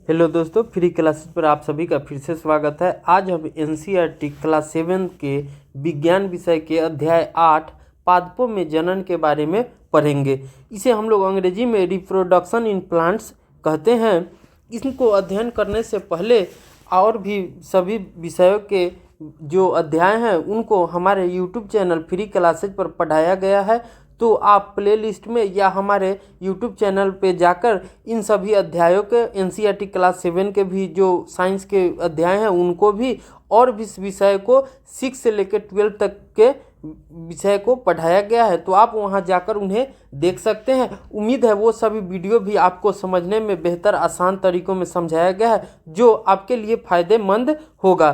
Hello दोस्तों, free classes पर आप सभी का फिर से स्वागत है। आज हम एनसीईआरटी क्लास 7 के विज्ञान विषय के अध्याय 8 पादपों में जनन के बारे में पढ़ेंगे। इसे हम लोग अंग्रेजी में रिप्रोडक्शन इन प्लांट्स कहते हैं। इनको अध्ययन करने से पहले और भी सभी विषयों के जो अध्याय हैं उनको हमारे यूट्यूब चैनल फ्री क्लासेज पर पढ़ाया गया है। तो आप प्लेलिस्ट में या हमारे यूट्यूब चैनल पे जाकर इन सभी अध्यायों के एनसीईआरटी क्लास 7 के भी जो साइंस के अध्याय हैं उनको भी और भी इस विषय को 6 से लेकर 12 तक के विषय को पढ़ाया गया है। तो आप वहां जाकर उन्हें देख सकते हैं। उम्मीद है वो सभी वीडियो भी आपको समझने में बेहतर आसान तरीकों में समझाया गया है जो आपके लिए फ़ायदेमंद होगा।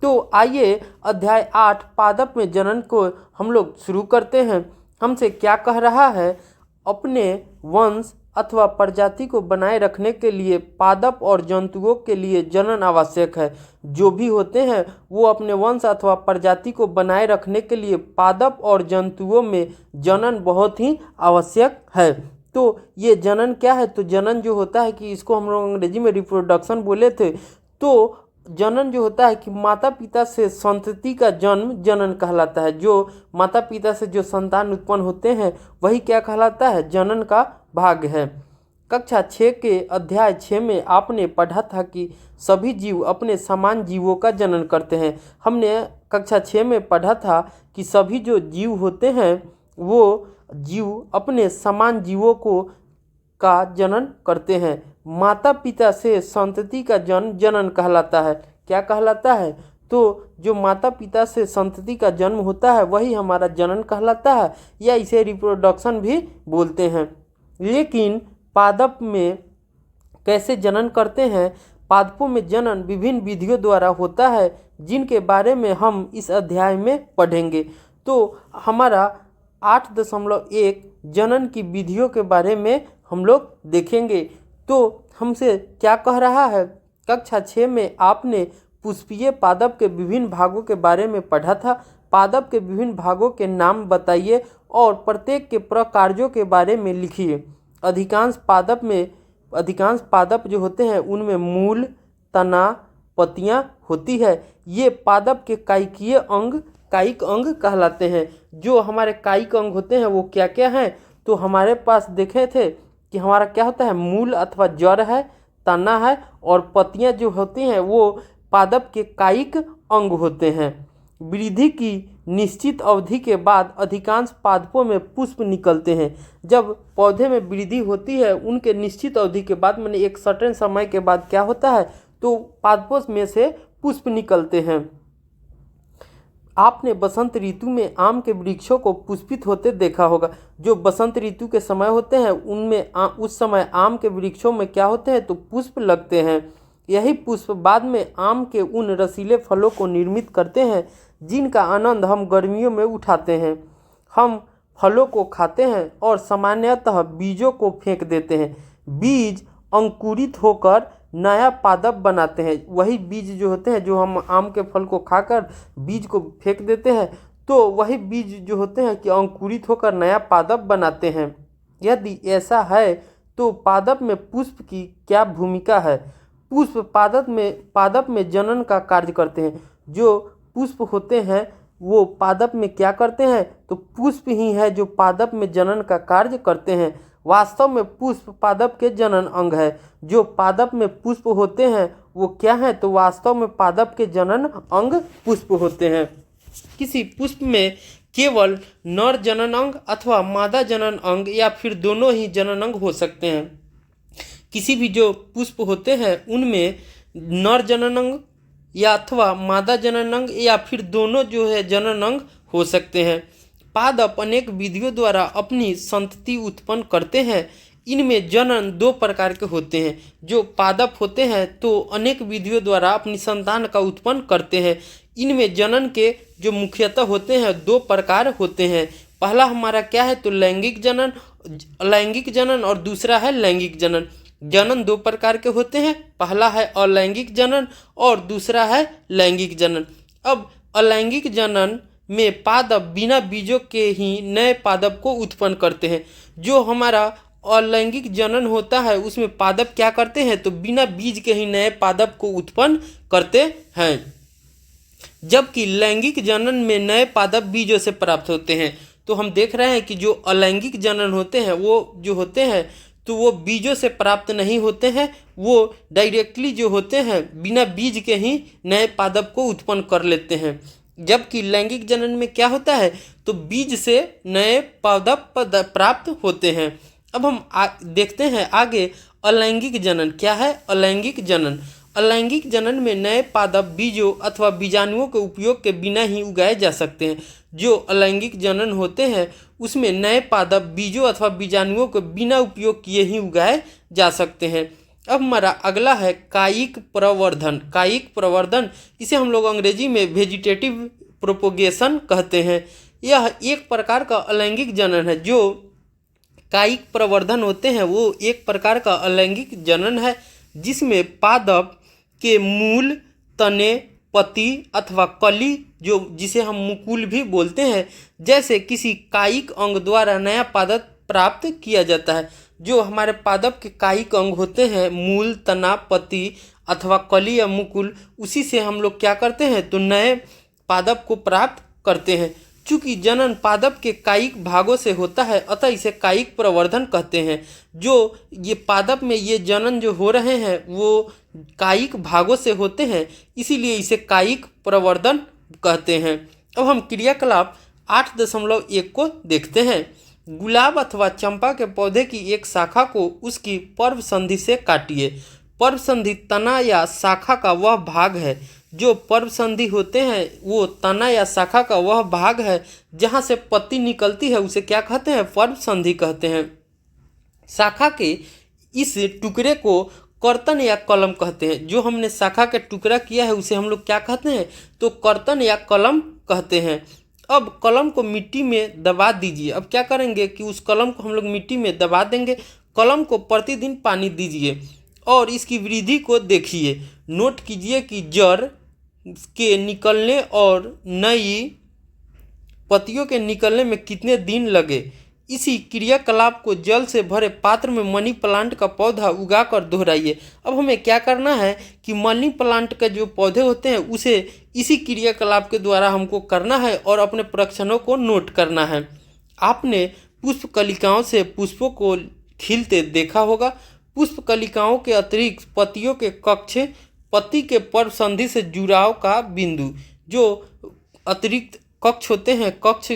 तो आइए अध्याय 8 पादप में जनन को हम लोग शुरू करते हैं। हमसे क्या कह रहा है? अपने वंश अथवा प्रजाति को बनाए रखने के लिए पादप और जंतुओं के लिए जनन आवश्यक है। जो भी होते हैं वो अपने वंश अथवा प्रजाति को बनाए रखने के लिए पादप और जंतुओं में जनन बहुत ही आवश्यक है। तो ये जनन क्या है? तो जनन जो होता है कि इसको हम लोग अंग्रेजी में रिप्रोडक्शन बोले थे। तो जनन जो होता है कि माता पिता से संतति का जन्म जनन कहलाता है। जो माता पिता से जो संतान उत्पन्न होते हैं वही क्या कहलाता है? जनन का भाग है। कक्षा 6 के अध्याय 6 में आपने पढ़ा था कि सभी जीव अपने समान जीवों का जनन करते हैं। हमने कक्षा 6 में पढ़ा था कि सभी जो जीव होते हैं वो जीव अपने समान जीवों को का जनन करते हैं। माता पिता से संतति का जन्म जनन कहलाता है। क्या कहलाता है? तो जो माता पिता से संतति का जन्म होता है वही हमारा जनन कहलाता है, या इसे रिप्रोडक्शन भी बोलते हैं। लेकिन पादप में कैसे जनन करते हैं? पादपों में जनन विभिन्न विधियों द्वारा होता है जिनके बारे में हम इस अध्याय में पढ़ेंगे। तो हमारा 8.1 जनन की विधियों के बारे में हम लोग देखेंगे। तो हमसे क्या कह रहा है? कक्षा 6 में आपने पुष्पीय पादप के विभिन्न भागों के बारे में पढ़ा था। पादप के विभिन्न भागों के नाम बताइए और प्रत्येक के प्रकार्यों के बारे में लिखिए। अधिकांश पादप जो होते हैं उनमें मूल, तना, पत्तियां होती है। ये पादप के कायिक अंग कहलाते हैं। जो हमारे कायिक अंग होते हैं वो क्या क्या हैं? तो हमारे पास देखे थे कि हमारा क्या होता है? मूल अथवा जड़ है, तना है और पत्तियां जो होती हैं वो पादप के कायिक अंग होते हैं। वृद्धि की निश्चित अवधि के बाद अधिकांश पादपों में पुष्प निकलते हैं। जब पौधे में वृद्धि होती है उनके निश्चित अवधि के बाद माने एक सर्टेन समय के बाद क्या होता है? तो पादपों में से पुष्प निकलते हैं। आपने बसंत ऋतु में आम के वृक्षों को पुष्पित होते देखा होगा। जो बसंत ऋतु के समय होते हैं उनमें उस समय आम के वृक्षों में क्या होते हैं? तो पुष्प लगते हैं। यही पुष्प बाद में आम के उन रसीले फलों को निर्मित करते हैं जिनका आनंद हम गर्मियों में उठाते हैं। हम फलों को खाते हैं और सामान्यतः बीजों को फेंक देते हैं। बीज अंकुरित होकर नया पादप बनाते हैं। वही बीज जो होते हैं जो हम आम के फल को खाकर बीज को फेंक देते हैं, तो वही बीज जो होते हैं कि अंकुरित होकर नया पादप बनाते हैं। यदि ऐसा है तो पादप में पुष्प की क्या भूमिका है? पुष्प पादप में जनन का कार्य करते हैं। जो पुष्प होते हैं वो पादप में क्या करते हैं? तो पुष्प ही है जो पादप में जनन का कार्य करते हैं। वास्तव में पुष्प पादप के जनन अंग है। जो पादप में पुष्प होते हैं वो क्या है? तो वास्तव में पादप के जनन अंग पुष्प होते हैं। किसी पुष्प में केवल नर जनन अंग अथवा मादा जनन अंग या फिर दोनों ही जनन अंग हो सकते हैं। किसी भी जो पुष्प होते हैं उनमें नर जनन अंग या अथवा मादा जनन अंग या फिर दोनों जो है जनन अंग हो सकते हैं। पादप अनेक विधियों द्वारा अपनी संतति उत्पन्न करते हैं। इनमें जनन 2 प्रकार के होते हैं। जो पादप होते हैं तो अनेक विधियों द्वारा अपनी संतान का उत्पन्न करते हैं। इनमें जनन के जो मुख्यतः होते हैं 2 प्रकार होते हैं। पहला हमारा क्या है? तो लैंगिक जनन और दूसरा है लैंगिक जनन। जनन 2 प्रकार के होते हैं। पहला है अलैंगिक जनन और दूसरा है लैंगिक जनन। अब अलैंगिक जनन में पादप बिना बीजों के ही नए पादप को उत्पन्न करते हैं। जो हमारा अलैंगिक जनन होता है उसमें पादप क्या करते हैं, तो बिना बीज के ही नए पादप को उत्पन्न करते हैं, जबकि लैंगिक जनन में नए पादप बीजों से प्राप्त होते हैं। तो हम देख रहे हैं कि जो अलैंगिक जनन होते हैं वो जो होते हैं तो वो बीजों से प्राप्त नहीं होते हैं, वो डायरेक्टली जो होते हैं बिना बीज के ही नए पादप को उत्पन्न कर लेते हैं। जबकि लैंगिक जनन में क्या होता है, तो बीज से नए पादप प्राप्त होते हैं। अब हम देखते हैं आगे अलैंगिक जनन क्या है। अलैंगिक जनन, अलैंगिक जनन में नए पादप बीजों अथवा बीजाणुओं के उपयोग के बिना ही उगाए जा सकते हैं। जो अलैंगिक जनन होते हैं उसमें नए पादप बीजों अथवा बीजाणुओं के बिना उपयोग किए ही उगाए जा सकते हैं। अब हमारा अगला है कायिक प्रवर्धन। कायिक प्रवर्धन, इसे हम लोग अंग्रेजी में वेजिटेटिव प्रोपोगेशन कहते हैं। यह एक प्रकार का अलैंगिक जनन है। जो कायिक प्रवर्धन होते हैं वो एक प्रकार का अलैंगिक जनन है जिसमें पादप के मूल, तने, पत्ती अथवा कली, जो जिसे हम मुकुल भी बोलते हैं, जैसे किसी कायिक अंग द्वारा नया पादप प्राप्त किया जाता है। जो हमारे पादप के कायिक अंग होते हैं, मूल, तना, पत्ती अथवा कली या मुकुल, उसी से हम लोग क्या करते हैं, तो नए पादप को प्राप्त करते हैं। चूँकि जनन पादप के कायिक भागों से होता है अतः इसे कायिक प्रवर्धन कहते हैं। जो ये पादप में ये जनन जो हो रहे हैं वो कायिक भागों से होते हैं, इसीलिए इसे कायिक प्रवर्धन कहते हैं। अब हम क्रियाकलाप 8.1 को देखते हैं। गुलाब अथवा चंपा के पौधे की एक शाखा को उसकी पर्व संधि से काटिए। पर्व संधि तना या शाखा का वह भाग है। जो पर्व संधि होते हैं वो तना या शाखा का वह भाग है जहाँ से पत्ती निकलती है, उसे क्या कहते हैं, पर्व संधि कहते हैं। शाखा के इस टुकड़े को कर्तन या कलम कहते हैं। जो हमने शाखा का टुकड़ा किया है उसे हम लोग क्या कहते हैं, तो कर्तन या कलम कहते हैं। अब कलम को मिट्टी में दबा दीजिए। अब क्या करेंगे कि उस कलम को हम लोग मिट्टी में दबा देंगे। कलम को प्रतिदिन पानी दीजिए और इसकी वृद्धि को देखिए। नोट कीजिए कि जड़ के निकलने और नई पत्तियों के निकलने में कितने दिन लगे। इसी क्रियाकलाप को जल से भरे पात्र में मनी प्लांट का पौधा उगाकर दोहराइए। अब हमें क्या करना है कि मनी प्लांट के जो पौधे होते हैं उसे इसी क्रियाकलाप के द्वारा हमको करना है और अपने प्रक्षणों को नोट करना है। आपने पुष्प कलिकाओं से पुष्पों को खिलते देखा होगा। पुष्प कलिकाओं के अतिरिक्त पत्तियों के कक्ष, पत्ती के पर्व संधि से जुड़ाव का बिंदु, जो अतिरिक्त कक्ष होते हैं, कक्ष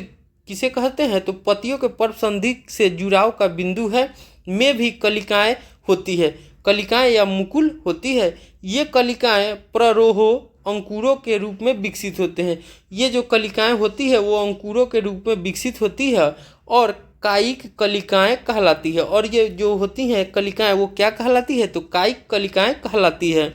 किसे कहते हैं, तो पत्तियों के पर्व संधि से जुड़ाव का बिंदु है, में भी कलिकाएं होती है। कलिकाएं या मुकुल होती है। ये कलिकाएं प्ररोहो अंकुरों के रूप में विकसित होते हैं। ये जो कलिकाएं होती है वो अंकुरों के रूप में विकसित होती है और कायिक कलिकाएं कहलाती है। और ये जो होती हैं कलिकाएं वो क्या कहलाती है, तो कायिक कलिकाएं कहलाती है।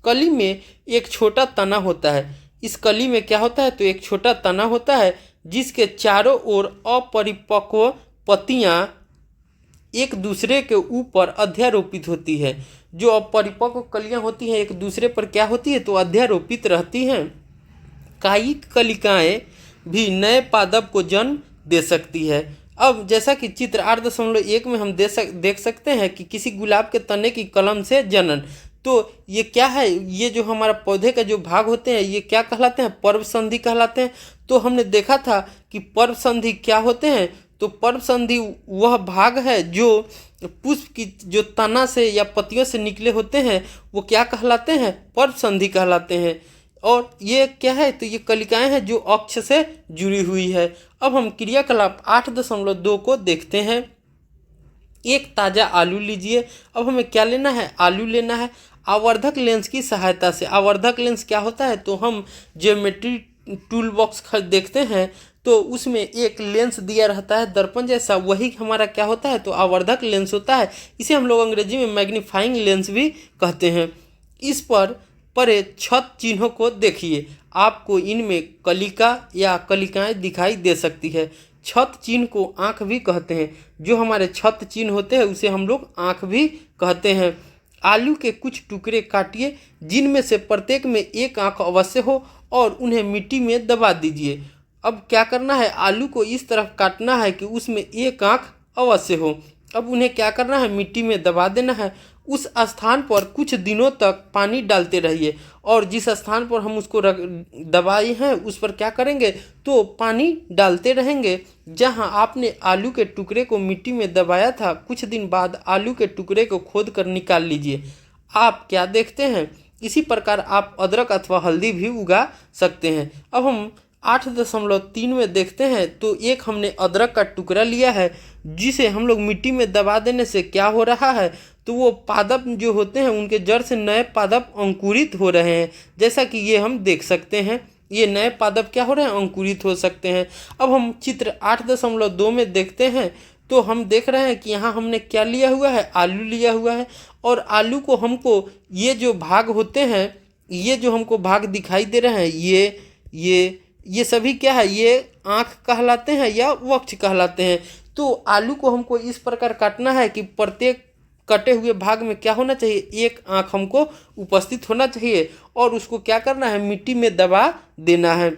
कली में एक छोटा तना होता है। इस कली में क्या होता है, तो एक छोटा तना होता है जिसके चारों ओर अपरिपक्व पत्तियां एक दूसरे के ऊपर अध्यारोपित होती है। जो अपरिपक्व कलियां होती हैं एक दूसरे पर क्या होती है, तो अध्यारोपित रहती हैं। कायिक कलिकाएं भी नए पादप को जन्म दे सकती है। अब जैसा कि चित्र 8.1 में हम देख सकते हैं कि किसी गुलाब के तने की कलम से जनन, तो ये क्या है, ये जो हमारा पौधे का जो भाग होते हैं ये क्या कहलाते हैं, पर्व संधि कहलाते हैं। तो हमने देखा था कि पर्व संधि क्या होते हैं, तो पर्व संधि वह भाग है जो पुष्प की जो तना से या पत्तियों से निकले होते हैं वो क्या कहलाते हैं, पर्व संधि कहलाते हैं। और ये क्या है, तो ये कलिकाएं हैं जो अक्ष से जुड़ी हुई है। अब हम क्रियाकलाप 8.2 को देखते हैं। एक ताज़ा आलू लीजिए। अब हमें क्या लेना है, आलू लेना है। आवर्धक लेंस की सहायता से, आवर्धक लेंस क्या होता है, तो हम ज्योमेट्री टूल बॉक्स देखते हैं तो उसमें एक लेंस दिया रहता है दर्पण जैसा, वही हमारा क्या होता है, तो आवर्धक लेंस होता है। इसे हम लोग अंग्रेजी में मैग्नीफाइंग लेंस भी कहते हैं। इस पर परे छत चिन्हों को देखिए। आपको इनमें कलिका या कलिकाएं दिखाई दे सकती है। छत चिन्ह को आँख भी कहते हैं। जो हमारे छत चिन्ह होते हैं उसे हम लोग आँख भी कहते हैं। आलू के कुछ टुकड़े काटिए जिनमें से प्रत्येक में एक आँख अवश्य हो और उन्हें मिट्टी में दबा दीजिए। अब क्या करना है, आलू को इस तरफ काटना है कि उसमें एक आँख अवश्य हो। अब उन्हें क्या करना है, मिट्टी में दबा देना है। उस स्थान पर कुछ दिनों तक पानी डालते रहिए और जिस स्थान पर हम उसको दबाए हैं उस पर क्या करेंगे, तो पानी डालते रहेंगे। जहां आपने आलू के टुकड़े को मिट्टी में दबाया था, कुछ दिन बाद आलू के टुकड़े को खोद कर निकाल लीजिए। आप क्या देखते हैं, इसी प्रकार आप अदरक अथवा हल्दी भी उगा सकते हैं। अब हम 8.3 में देखते हैं, तो एक हमने अदरक का टुकड़ा लिया है जिसे हम लोग मिट्टी में दबा देने से क्या हो रहा है, तो वो पादप जो होते हैं उनके जड़ से नए पादप अंकुरित हो रहे हैं। जैसा कि ये हम देख सकते हैं, ये नए पादप क्या हो रहे हैं, अंकुरित हो सकते हैं। अब हम चित्र 8.2 में देखते हैं, तो हम देख रहे हैं कि यहाँ हमने क्या लिया हुआ है, आलू लिया हुआ है। और आलू को हमको ये जो भाग होते हैं, ये जो हमको भाग दिखाई दे रहे हैं, ये सभी क्या है, ये आँख कहलाते हैं या वक्ष कहलाते हैं। तो आलू को हमको इस प्रकार काटना है कि प्रत्येक कटे हुए भाग में क्या होना चाहिए, एक आँख हमको उपस्थित होना चाहिए और उसको क्या करना है, मिट्टी में दबा देना है।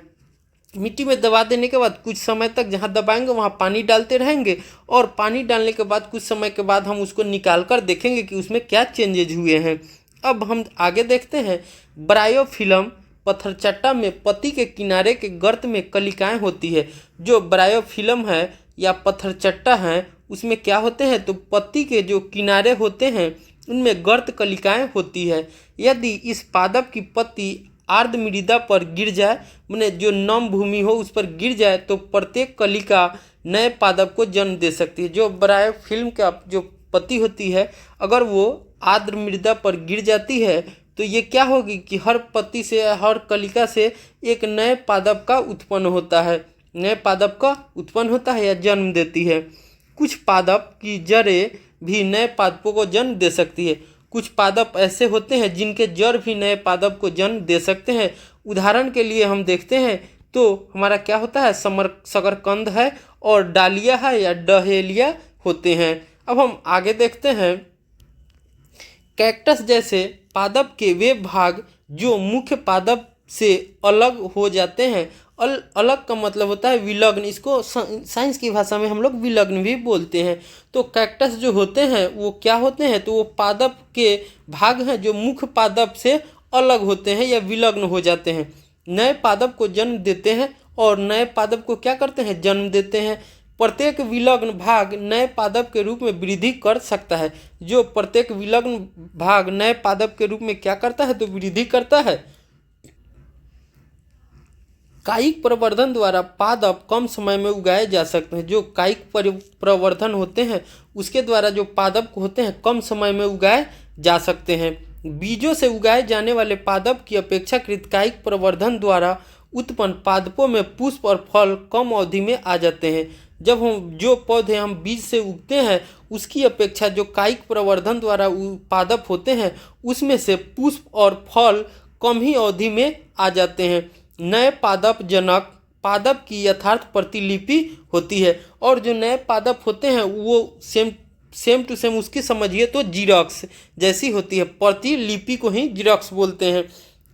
मिट्टी में दबा देने के बाद कुछ समय तक जहाँ दबाएंगे वहाँ पानी डालते रहेंगे और पानी डालने के बाद कुछ समय के बाद हम उसको निकाल कर देखेंगे कि उसमें क्या चेंजेज हुए हैं। अब हम आगे देखते हैं, ब्रायोफिल्म पत्थरचट्टा में पत्ती के किनारे के गर्त में कलिकाएं होती है। जो ब्रायोफिल्म है या पत्थरचट्टा है उसमें क्या होते हैं, तो पत्ती के जो किनारे होते हैं उनमें गर्त कलिकाएं होती है। यदि इस पादप की पत्ती आर्द्र मृदा पर गिर जाए, माने जो नम भूमि हो उस पर गिर जाए, तो प्रत्येक कलिका नए पादप को जन्म दे सकती है। जो ब्रायोफिल्म का जो पत्ती होती है, अगर वो आर्द्र मृदा पर गिर जाती है तो ये क्या होगी कि हर पत्ती से, हर कलिका से एक नए पादप का उत्पन्न होता है, नए पादप का उत्पन्न होता है या जन्म देती है। कुछ पादप की जड़ें भी नए पादपों को जन्म दे सकती है। कुछ पादप ऐसे होते हैं जिनके जड़ भी नए पादप को जन्म दे सकते हैं। उदाहरण के लिए हम देखते हैं तो हमारा क्या होता है, शकरकंद है और डालिया है या डहेलिया होते हैं। अब हम आगे देखते हैं, कैक्टस जैसे पादप के वे भाग जो मुख्य पादप से अलग हो जाते हैं। अलग का मतलब होता है विलग्न, इसको साइंस की भाषा में हम लोग विलग्न भी बोलते हैं। तो कैक्टस जो होते हैं वो क्या होते हैं, तो वो पादप के भाग हैं जो मुख्य पादप से अलग होते हैं या विलग्न हो जाते हैं, नए पादप को जन्म देते हैं और नए पादप को क्या करते हैं, जन्म देते हैं। प्रत्येक विलग्न भाग नए पादप के रूप में वृद्धि कर सकता है। जो प्रत्येक विलग्न भाग नए पादप के रूप में क्या करता है, तो वृद्धि करता है। कायिक प्रवर्धन द्वारा पादप कम समय में उगाए जा सकते हैं। जो कायिक प्रवर्धन होते हैं उसके द्वारा जो पादप होते हैं कम समय में उगाए जा सकते हैं। बीजों से उगाए जाने वाले पादप की अपेक्षाकृत कायिक प्रवर्धन द्वारा उत्पन्न पादपों में पुष्प और फल कम अवधि में आ जाते हैं। जब हम जो पौधे हम बीज से उगते हैं उसकी अपेक्षा जो कायिक प्रवर्धन द्वारा पादप होते हैं उसमें से पुष्प और फल कम ही अवधि में आ जाते हैं। नए पादप जनक पादप की यथार्थ प्रतिलिपि होती है और जो नए पादप होते हैं वो सेम टू सेम उसकी समझिए तो जीरोक्स जैसी होती है। प्रतिलिपि को ही जीरोक्स बोलते हैं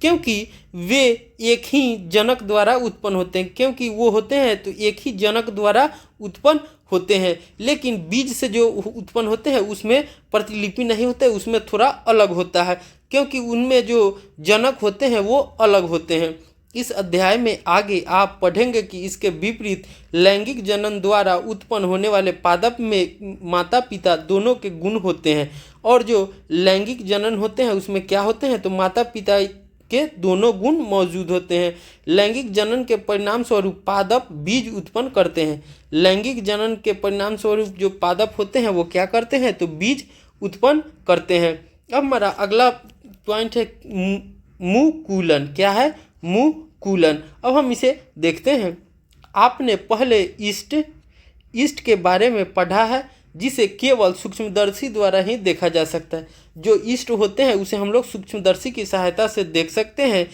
क्योंकि वे एक ही जनक द्वारा उत्पन्न होते हैं, क्योंकि वो होते हैं तो एक ही जनक द्वारा उत्पन्न होते हैं। लेकिन बीज से जो उत्पन्न होते हैं उसमें प्रतिलिपि नहीं होते, उसमें थोड़ा अलग होता है क्योंकि उनमें जो जनक होते हैं वो अलग होते हैं। इस अध्याय में आगे आप पढ़ेंगे कि इसके विपरीत लैंगिक जनन द्वारा उत्पन्न होने वाले पादप में माता पिता दोनों के गुण होते हैं और जो लैंगिक जनन होते हैं उसमें क्या होते हैं, तो माता पिता के दोनों गुण मौजूद होते हैं। लैंगिक जनन के परिणाम स्वरूप पादप बीज उत्पन्न करते हैं। लैंगिक जनन के परिणाम स्वरूप जो पादप होते हैं वो क्या करते हैं, तो बीज उत्पन्न करते हैं। अब हमारा अगला पॉइंट है मुकुलन। क्या है, मुकुलन। अब हम इसे देखते हैं। आपने पहले ईस्ट के बारे में पढ़ा है जिसे केवल सूक्ष्मदर्शी द्वारा ही देखा जा सकता है। जो ईस्ट होते हैं उसे हम लोग सूक्ष्मदर्शी की सहायता से देख सकते हैं।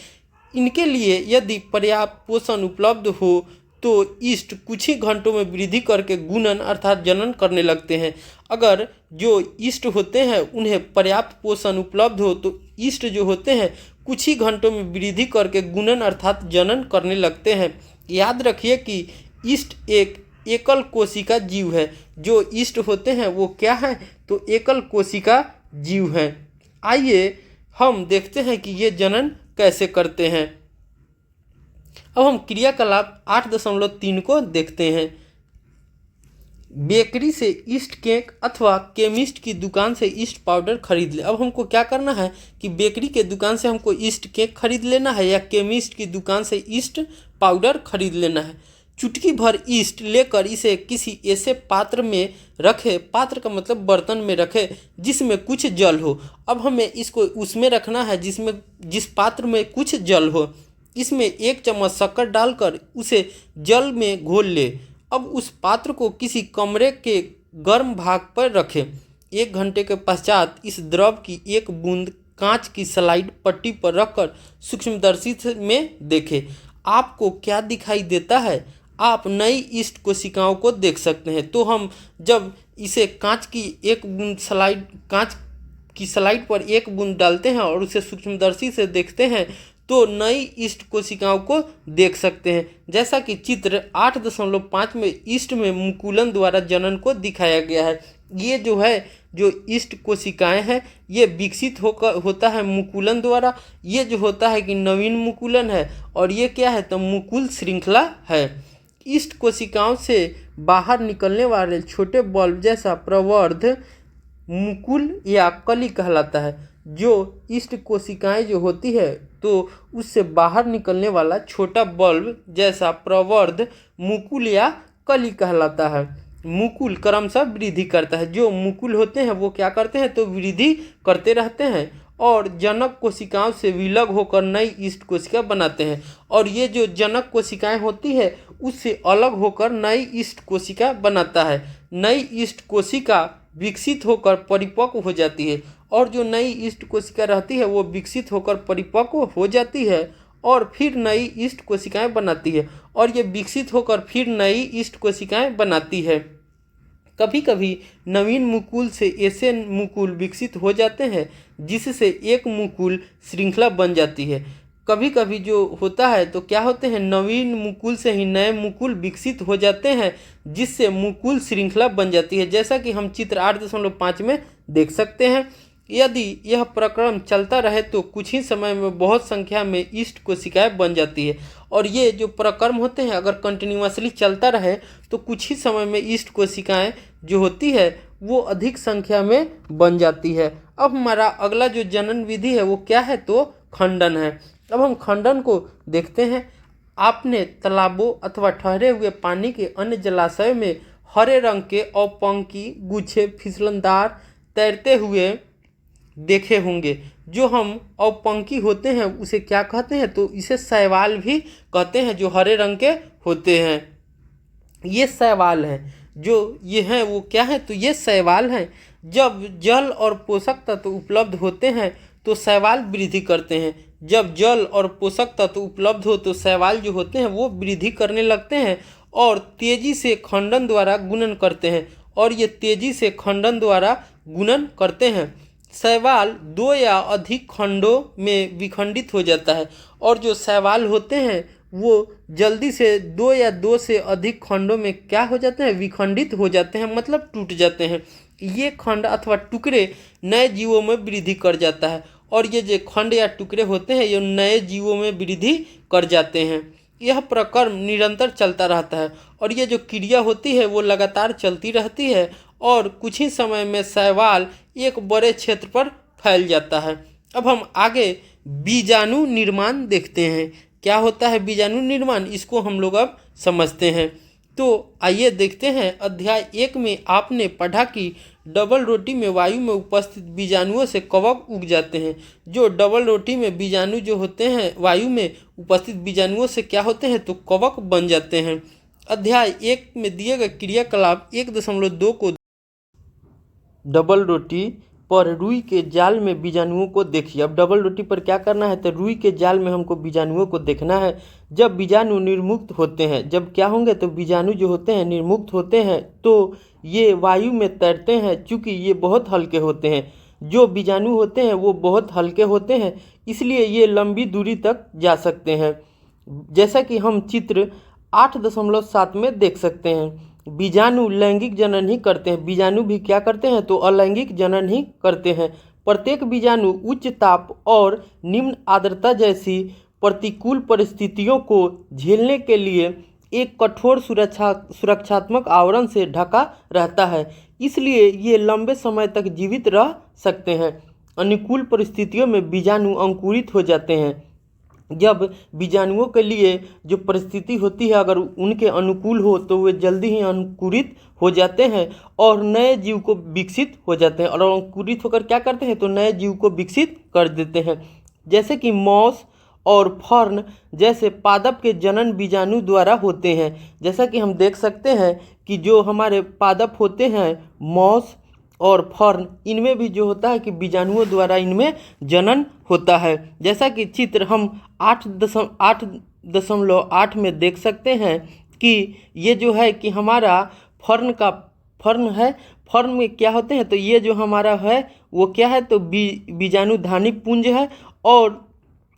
इनके लिए यदि पर्याप्त पोषण उपलब्ध हो तो ईस्ट कुछ ही घंटों में वृद्धि करके गुणन अर्थात जनन करने लगते हैं। अगर जो ईस्ट होते हैं उन्हें पर्याप्त पोषण उपलब्ध हो तो ईस्ट जो होते हैं कुछ ही घंटों में वृद्धि करके गुणन अर्थात जनन करने लगते हैं। याद रखिए कि ईस्ट एक एकल कोशिका जीव है। जो ईस्ट होते हैं वो क्या है, तो एकल कोशिका जीव हैं। आइए हम देखते हैं कि ये जनन कैसे करते हैं। अब हम क्रियाकलाप 8.3 को देखते हैं। बेकरी से ईस्ट केक अथवा केमिस्ट की दुकान से ईस्ट पाउडर खरीद ले। अब हमको क्या करना है कि बेकरी के दुकान से हमको ईस्ट केक खरीद लेना है या केमिस्ट की दुकान से ईस्ट पाउडर खरीद लेना है। चुटकी भर ईस्ट लेकर इसे किसी ऐसे पात्र में रखे, पात्र का मतलब बर्तन में रखे जिसमें कुछ जल हो। अब हमें इसको उसमें रखना है जिस पात्र में कुछ जल हो। इसमें 1 चम्मच शक्कर डालकर उसे जल में घोल ले। अब उस पात्र को किसी कमरे के गर्म भाग पर रखें। 1 घंटे के पश्चात इस द्रव की एक बूंद कांच की स्लाइड पट्टी पर रखकर सूक्ष्मदर्शी में देखें। आपको क्या दिखाई देता है? आप नई ईस्ट कोशिकाओं को देख सकते हैं। तो हम जब इसे कांच की स्लाइड पर एक बूंद डालते हैं और उसे सूक्ष्मदर्शी से देखते हैं तो नई ईस्ट कोशिकाओं को देख सकते हैं। जैसा कि चित्र 8.5 में ईस्ट में मुकुलन द्वारा जनन को दिखाया गया है। ये जो ईस्ट कोशिकाएं हैं ये विकसित होता है मुकुलन द्वारा। ये जो होता है कि नवीन मुकुलन है और ये क्या है, तो मुकुल श्रृंखला है। ईस्ट कोशिकाओं से बाहर निकलने वाले छोटे बल्ब जैसा प्रवर्ध मुकुल या कली कहलाता है। जो ईस्ट कोशिकाएं जो होती है तो उससे बाहर निकलने वाला छोटा बल्ब जैसा प्रवर्ध मुकुल या कली कहलाता है। मुकुल क्रमशः वृद्धि करता है। जो मुकुल होते हैं वो क्या करते हैं, तो वृद्धि करते रहते हैं और जनक कोशिकाओं से विलग होकर नई ईस्ट कोशिका बनाते हैं। और ये जो जनक कोशिकाएं होती है उससे अलग होकर नई ईस्ट कोशिका बनाता है। नई ईस्ट कोशिका विकसित होकर परिपक्व हो जाती है और जो नई ईस्ट कोशिका रहती है वो विकसित होकर परिपक्व हो जाती है और फिर नई ईस्ट कोशिकाएं बनाती है और ये विकसित होकर फिर नई ईस्ट कोशिकाएं बनाती है। कभी कभी नवीन मुकुल से ऐसे मुकुल विकसित हो जाते हैं जिससे एक मुकुल श्रृंखला बन जाती है। कभी कभी जो होता है तो क्या होते हैं, नवीन मुकुल से ही नए मुकुल विकसित हो जाते हैं जिससे मुकुल श्रृंखला बन जाती है। जैसा कि हम चित्र 8.5 में देख सकते हैं। यदि यह प्रक्रम चलता रहे तो कुछ ही समय में बहुत संख्या में ईस्ट कोशिकाएं बन जाती है। और ये जो प्रक्रम होते हैं अगर कंटिन्यूअसली चलता रहे तो कुछ ही समय में ईस्ट कोशिकाएं जो होती है वो अधिक संख्या में बन जाती है। अब हमारा अगला जो जनन विधि है वो क्या है, तो खंडन है। अब हम खंडन को देखते हैं। आपने तालाबों अथवा ठहरे हुए पानी के अन्य जलाशय में हरे रंग के औपंकी गुच्छे फिसलनदार तैरते हुए देखे होंगे। जो हम औपंकी होते हैं उसे क्या कहते हैं, तो इसे शैवाल भी कहते हैं, जो हरे रंग के होते हैं। ये शैवाल हैं, जो ये हैं वो क्या है, तो ये शैवाल हैं। जब जल और पोषक तत्व उपलब्ध होते हैं तो शैवाल वृद्धि करते हैं। जब जल और पोषक तत्व उपलब्ध हो तो शैवाल जो होते हैं वो वृद्धि करने लगते हैं और तेजी से खंडन द्वारा गुणन करते हैं और ये तेजी से खंडन द्वारा गुणन करते हैं। शैवाल 2 या अधिक खंडों में विखंडित हो जाता है और जो शैवाल होते हैं वो जल्दी से 2 या 2 से अधिक खंडों में क्या हो जाते हैं, विखंडित हो जाते हैं, मतलब टूट जाते हैं। ये खंड अथवा टुकड़े नए जीवों में वृद्धि कर जाता है और ये जो खंड या टुकड़े होते हैं ये नए जीवों में वृद्धि कर जाते हैं। यह प्रक्रम निरंतर चलता रहता है और ये जो क्रिया होती है वो लगातार चलती रहती है और कुछ ही समय में शैवाल एक बड़े क्षेत्र पर फैल जाता है। अब हम आगे बीजाणु निर्माण देखते हैं। क्या होता है बीजाणु निर्माण, इसको हम लोग अब समझते हैं। तो आइए देखते हैं। अध्याय 1 में आपने पढ़ा कि डबल रोटी में वायु में उपस्थित बीजाणुओं से कवक उग जाते हैं। जो डबल रोटी में बीजाणु जो होते हैं वायु में उपस्थित बीजाणुओं से क्या होते हैं, तो कवक बन जाते हैं। अध्याय 1 में दिए गए क्रियाकलाप 1.2 को डबल रोटी पर रुई के जाल में बीजाणुओं को देखिए। अब डबल रोटी पर क्या करना है, तो रुई के जाल में हमको बीजाणुओं को देखना है। जब बीजाणु निर्मुक्त होते हैं, जब क्या होंगे, तो बीजाणु जो होते हैं निर्मुक्त होते हैं तो ये वायु में तैरते हैं। चूँकि ये बहुत हल्के होते हैं, जो बीजाणु होते हैं वो बहुत हल्के होते हैं, इसलिए ये लंबी दूरी तक जा सकते हैं। जैसा कि हम चित्र 8.7 में देख सकते हैं। बीजाणु लैंगिक जनन ही करते हैं। बीजाणु भी क्या करते हैं, तो अलैंगिक जनन ही करते हैं। प्रत्येक बीजाणु उच्च ताप और निम्न आर्द्रता जैसी प्रतिकूल परिस्थितियों को झेलने के लिए एक कठोर सुरक्षात्मक आवरण से ढका रहता है, इसलिए ये लंबे समय तक जीवित रह सकते हैं। अनुकूल परिस्थितियों में बीजाणु अंकुरित हो जाते हैं। जब बीजाणुओं के लिए जो परिस्थिति होती है अगर उनके अनुकूल हो तो वे जल्दी ही अंकुरित हो जाते हैं और नए जीव को विकसित हो जाते हैं, और अंकुरित होकर क्या करते हैं, तो नए जीव को विकसित कर देते हैं। जैसे कि मॉस और फर्न जैसे पादप के जनन बीजाणु द्वारा होते हैं। जैसा कि हम देख सकते हैं कि जो हमारे पादप होते हैं मॉस और फर्न, इनमें भी जो होता है कि बीजाणुओं द्वारा इनमें जनन होता है। जैसा कि चित्र हम 8.8 में देख सकते हैं कि ये जो है कि हमारा फर्न है। फर्न में क्या होते हैं, तो ये जो हमारा है वो क्या है, तो बीजाणुधानी पुंज है, और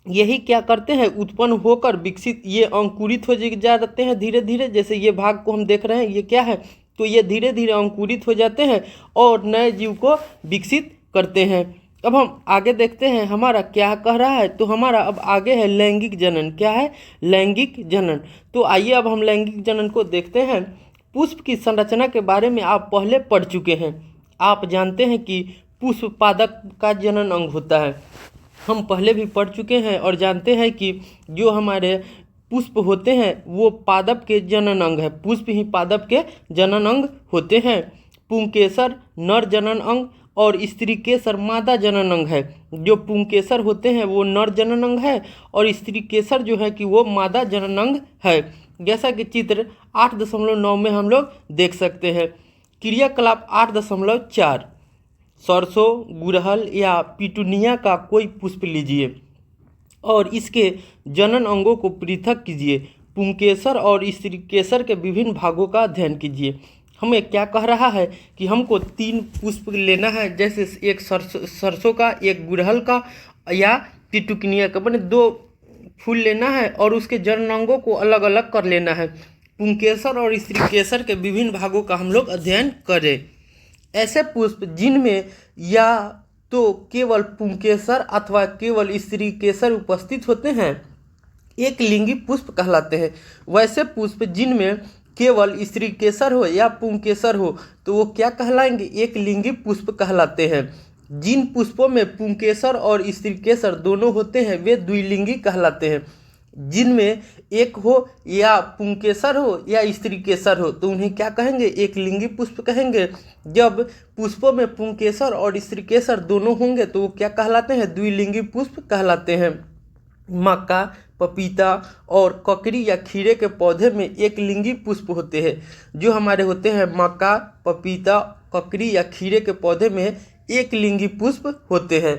यही क्या करते हैं, उत्पन्न होकर विकसित ये अंकुरित हो जाते हैं धीरे धीरे। जैसे ये भाग को हम देख रहे हैं, ये क्या है, तो ये धीरे धीरे अंकुरित हो जाते हैं और नए जीव को विकसित करते हैं। अब हम आगे देखते हैं हमारा क्या कह रहा है, तो हमारा अब आगे है लैंगिक जनन। क्या है, लैंगिक जनन। तो आइए अब हम लैंगिक जनन को देखते हैं। पुष्प की संरचना के बारे में आप पहले पढ़ चुके हैं। आप जानते हैं कि पुष्प पादप का जनन अंग होता है, हम पहले भी पढ़ चुके हैं और जानते हैं कि जो हमारे पुष्प होते हैं वो पादप के जनन अंग है। पुष्प ही पादप के जनन अंग होते हैं। पुंकेसर नर जनन अंग और स्त्री केसर मादा जनन अंग है। जो पुंकेसर होते हैं वो नर जनन अंग है और स्त्री केसर जो है कि वो मादा जनन अंग है। जैसा कि चित्र 8.9 में हम लोग देख सकते हैं। क्रियाकलाप 8.4, सरसों, गुड़हल या पिटूनिया का कोई पुष्प लीजिए और इसके जनन अंगों को पृथक कीजिए। पुंकेसर और स्त्रीकेसर के विभिन्न भागों का अध्ययन कीजिए। हमें क्या कह रहा है कि हमको 3 पुष्प लेना है, जैसे एक सरसों का, एक गुड़हल का या पिटूनिया का, मैंने 2 फूल लेना है और उसके जनन अंगों को अलग अलग कर लेना है। पुंकेसर और स्त्रीकेसर के विभिन्न भागों का हम लोग अध्ययन करें। ऐसे पुष्प जिनमें या तो केवल पुंकेसर अथवा केवल स्त्रीकेसर उपस्थित होते हैं एक लिंगी पुष्प कहलाते हैं। वैसे पुष्प जिनमें केवल स्त्रीकेसर हो या पुंकेसर हो तो वो क्या कहलाएंगे, एक लिंगी पुष्प कहलाते हैं। जिन पुष्पों में पुंकेसर और स्त्रीकेसर दोनों होते हैं वे द्विलिंगी कहलाते हैं। जिनमें एक हो या पुंकेसर हो या स्त्रीकेसर हो तो उन्हें क्या कहेंगे, एक लिंगी पुष्प कहेंगे। जब पुष्पों में पुंकेसर और स्त्रीकेसर दोनों होंगे तो वो क्या कहलाते हैं, द्विलिंगी पुष्प कहलाते हैं। मक्का, पपीता और ककड़ी या खीरे के पौधे में एक लिंगी पुष्प होते हैं। जो हमारे होते हैं मक्का, पपीता, ककड़ी या खीरे के पौधे में एक लिंगी पुष्प होते हैं।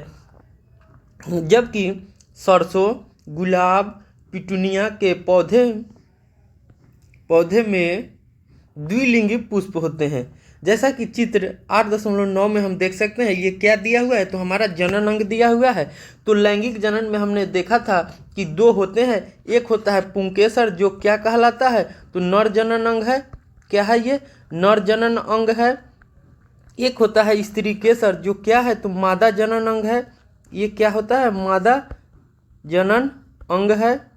जबकि सरसों, गुलाब, पिटूनिया के पौधे में द्विलिंगी पुष्प होते हैं। जैसा कि चित्र 8.9 में हम देख सकते हैं, ये क्या दिया हुआ है, तो हमारा जनन अंग दिया हुआ है। तो लैंगिक जनन में हमने देखा था कि 2 होते हैं। एक होता है पुंकेसर जो क्या कहलाता है, तो नर जनन अंग है। क्या है ये, नर जनन अंग है। एक होता है स्त्रीकेसर जो क्या है, तो मादा जनन अंग है। ये क्या होता है, मादा जनन अंग है।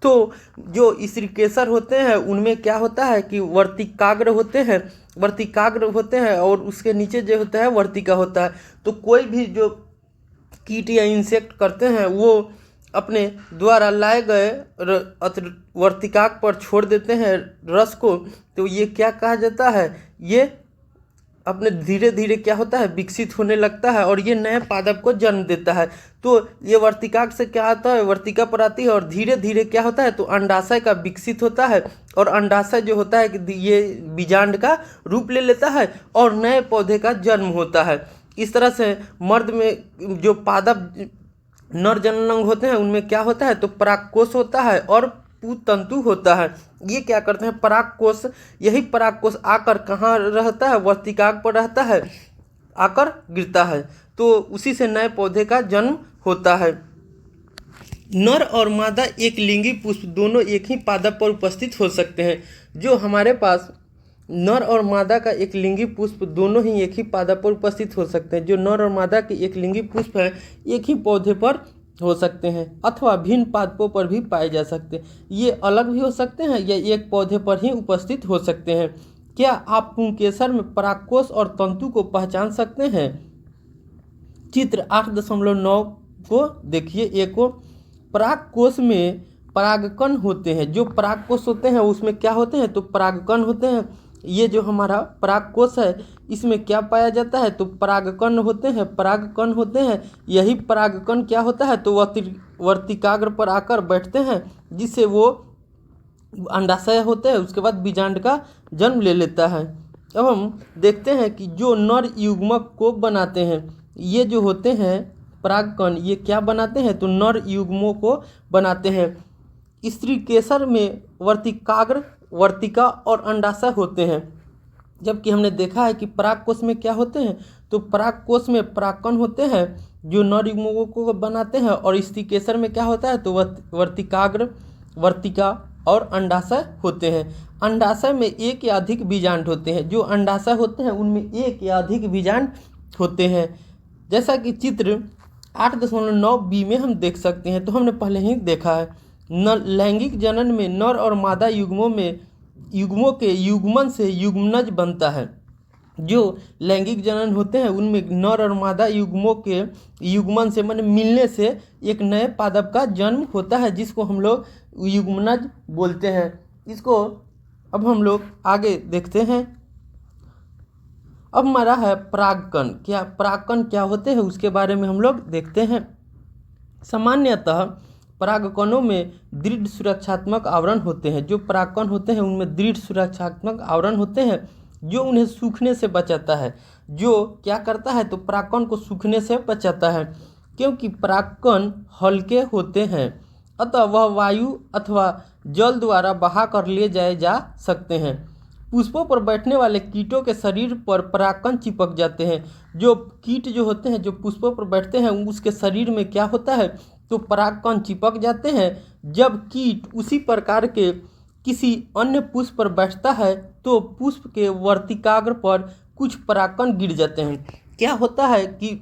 तो जो स्त्रीकेसर होते हैं उनमें क्या होता है कि वर्तिकाग्र होते हैं और उसके नीचे जो होता है वर्तिका होता है। तो कोई भी जो कीट या इंसेक्ट करते हैं वो अपने द्वारा लाए गए वर्तिकाग पर छोड़ देते हैं रस को, तो ये क्या कहा जाता है, ये अपने धीरे धीरे क्या होता है, विकसित होने लगता है और ये नए पादप को जन्म देता है। तो ये वर्तिकाग से क्या आता है, वर्तिका पर आती है और धीरे धीरे क्या होता है, तो अंडाशय का विकसित होता है और अंडाशय जो होता है कि ये बीजांड का रूप ले लेता है और नए पौधे का जन्म होता है। इस तरह से मर्द में जो पादप नर जनन अंग होते हैं उनमें क्या होता है, तो परागकोश होता है और तंतु होता है। ये क्या करते हैं, परागकोश, यही परागकोश आकर कहाँ रहता है, वर्तिकाग पर रहता है, आकर गिरता है, तो उसी से नए पौधे का जन्म होता है। नर और मादा एक लिंगी पुष्प दोनों एक ही पादप पर उपस्थित हो सकते हैं। जो हमारे पास नर और मादा का एक लिंगी पुष्प दोनों ही एक ही पादप पर उपस्थित हो सकते हैं। जो नर और मादा के एक लिंगी पुष्प है एक ही पौधे पर हो सकते हैं अथवा भिन्न पादपों पर भी पाए जा सकते हैं। ये अलग भी हो सकते हैं या एक पौधे पर ही उपस्थित हो सकते हैं। क्या आप पुंकेसर में परागकोश और तंतु को पहचान सकते हैं? चित्र 8.9 को देखिए। एक को परागकोश में परागकण होते हैं। जो परागकोश होते हैं उसमें क्या होते हैं? तो परागकण होते हैं। ये जो हमारा परागकोश है इसमें क्या पाया जाता है? तो परागकण होते हैं, परागकण होते हैं। यही परागकण क्या होता है? तो वर्तिकाग्र पर आकर बैठते हैं जिससे वो अंडाशय होते हैं, उसके बाद बीजांड का जन्म ले लेता है। अब हम देखते हैं कि जो नर युग्मक को बनाते हैं, ये जो होते हैं परागकण, ये क्या बनाते हैं? तो नर युग्मों को बनाते हैं। स्त्री केसर में वर्तिकाग्र, वर्तिका और अंडाशय होते हैं। जबकि हमने देखा है कि परागकोश में क्या होते हैं? तो परागकोश में परागकण होते हैं जो नर युग्मों को बनाते हैं, और स्त्री केसर में क्या होता है? तो वर्तिकाग्र, वर्तिका और अंडाशय होते हैं। अंडाशय में एक या अधिक बीजांड होते हैं। जो अंडाशय होते हैं उनमें एक या अधिक बीजांड होते हैं। जैसा कि चित्र 8.9b में हम देख सकते हैं। तो हमने पहले ही देखा है लैंगिक जनन में नर और मादा युग्मों के युग्मन से युग्मनज बनता है। जो लैंगिक जनन होते हैं उनमें नर और मादा युग्मों के युग्मन से माने मिलने से एक नए पादप का जन्म होता है जिसको हम लोग युग्मनज बोलते हैं। इसको अब हम लोग आगे देखते हैं। अब हमारा है परागकण। क्या परागकण क्या होते हैं उसके बारे में हम लोग देखते हैं। सामान्यतः परागकणों में दृढ़ सुरक्षात्मक आवरण होते हैं। जो परागकण होते हैं उनमें दृढ़ सुरक्षात्मक आवरण होते हैं जो उन्हें सूखने से बचाता है। जो क्या करता है? तो परागकण को सूखने से बचाता है। क्योंकि परागकण हल्के होते हैं अतः वह वायु अथवा जल द्वारा बहा कर ले जाए जा सकते हैं। पुष्पों पर बैठने वाले कीटों के शरीर पर परागकण चिपक जाते हैं। जो कीट जो होते हैं जो पुष्पों पर बैठते हैं उसके शरीर में क्या होता है? तो परागकण चिपक जाते हैं। जब कीट उसी प्रकार के किसी अन्य पुष्प पर बैठता है तो पुष्प के वर्तिकाग्र पर कुछ परागकण गिर जाते हैं। क्या होता है कि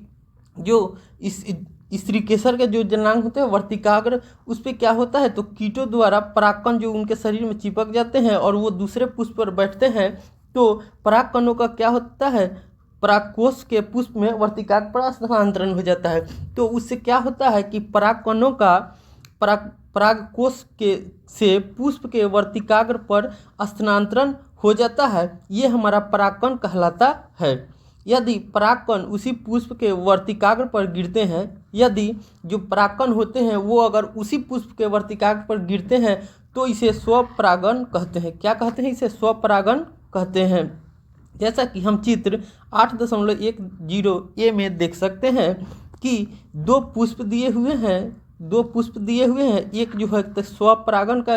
जो इस स्त्री केसर के जो जनांग होते हैं वर्तिकाग्र, उस पर क्या होता है? तो कीटों द्वारा परागकण जो उनके शरीर में चिपक जाते हैं और वो दूसरे पुष्प पर बैठते हैं तो परागकणों का क्या होता है? परागकोश के पुष्प में वर्तिकाग्र पर स्थानांतरण हो जाता है। तो उससे क्या होता है कि परागकणों का परागकोश के से पुष्प के वर्तिकाग्र पर स्थानांतरण हो जाता है। ये हमारा परागकण कहलाता है। यदि परागकण उसी पुष्प के वर्तिकाग्र पर गिरते हैं, यदि जो परागकण होते हैं वो अगर उसी पुष्प के वर्तिकाग्र पर गिरते हैं तो इसे स्वपरागण कहते हैं। क्या कहते हैं? इसे स्वपरागण कहते हैं। जैसा कि हम चित्र 8.10a में देख सकते हैं कि दो पुष्प दिए हुए हैं। एक जो है तो स्वपरागण का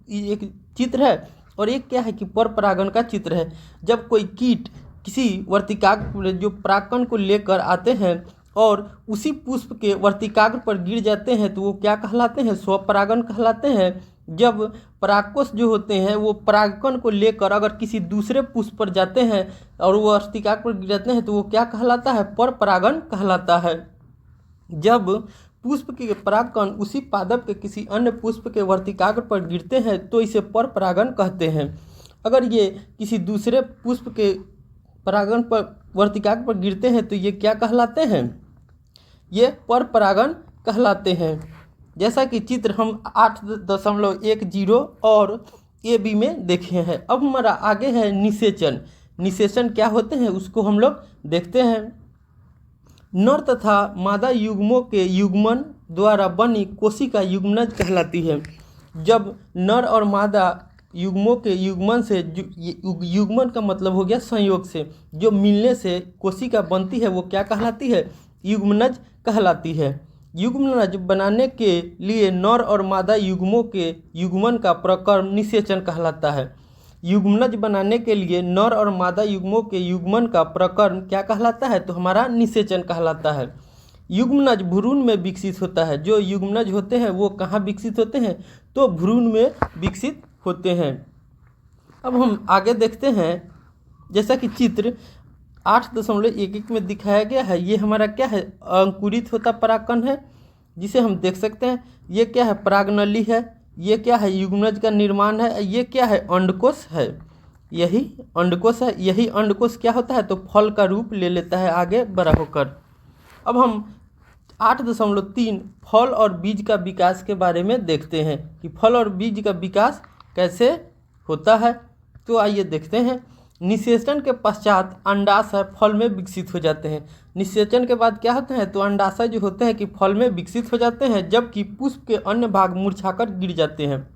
एक चित्र है और एक क्या है कि परपरागण का चित्र है। जब कोई कीट किसी वर्तिकाग्र जो परागकण को लेकर आते हैं और उसी पुष्प के वर्तिकाग्र पर गिर जाते हैं तो वो क्या कहलाते हैं? स्वपरागण कहलाते हैं। जब परागकोश जो होते हैं वो परागकण को लेकर अगर किसी दूसरे पुष्प पर जाते हैं और वो वर्तिकाग्र पर गिर जाते हैं तो वो क्या कहलाता है? परपरागण कहलाता है। जब पुष्प के परागकण उसी पादप के किसी अन्य पुष्प के वर्तिकाग्र पर गिरते हैं तो इसे परपरागण कहते हैं। अगर ये किसी दूसरे पुष्प के परागण पर वर्तिकाग्र पर गिरते हैं तो ये क्या कहलाते हैं? ये परपरागण कहलाते हैं। जैसा कि चित्र हम 8.10 और AB में देखे हैं। अब हमारा आगे है निषेचन। निषेचन क्या होते हैं उसको हम लोग देखते हैं। नर तथा मादा युग्मों के युग्मन द्वारा बनी कोशिका युग्मनज कहलाती है। जब नर और मादा युग्मों के युग्मन से, युग्मन का मतलब हो गया संयोग से, जो मिलने से कोशिका बनती है वो क्या कहलाती है? युग्मनज कहलाती है। युग्मनज बनाने के लिए नर और मादा युग्मों के युग्मन का प्रकरण निषेचन कहलाता है। युग्मनज बनाने के लिए नर और मादा युग्मों के युग्मन का प्रकरण क्या कहलाता है? तो हमारा निषेचन कहलाता है। युग्मनज भ्रूण में विकसित होता है। जो युग्मनज होते हैं वो कहाँ विकसित होते हैं? तो भ्रूण में विकसित होते हैं। अब हम आगे देखते हैं, जैसा कि चित्र 8.11 में दिखाया गया है, ये हमारा क्या है, अंकुरित होता परागकण है, जिसे हम देख सकते हैं। ये क्या है, परागनली है। ये क्या है, युग्मज का निर्माण है। ये क्या है, अंडकोश है। यही अंडकोश है। यही अंडकोश क्या होता है, तो फल का रूप ले लेता है आगे बड़ा होकर। अब हम 8.3 फल और बीज का विकास के बारे में देखते हैं कि फल और बीज का विकास कैसे होता है। तो आइए देखते हैं। निषेचन के पश्चात अंडाशय फल में विकसित हो जाते हैं। निषेचन के बाद क्या होता है, तो अंडाशय जो होते हैं कि फल में विकसित हो जाते हैं, जबकि पुष्प के अन्य भाग मुरझाकर गिर जाते हैं।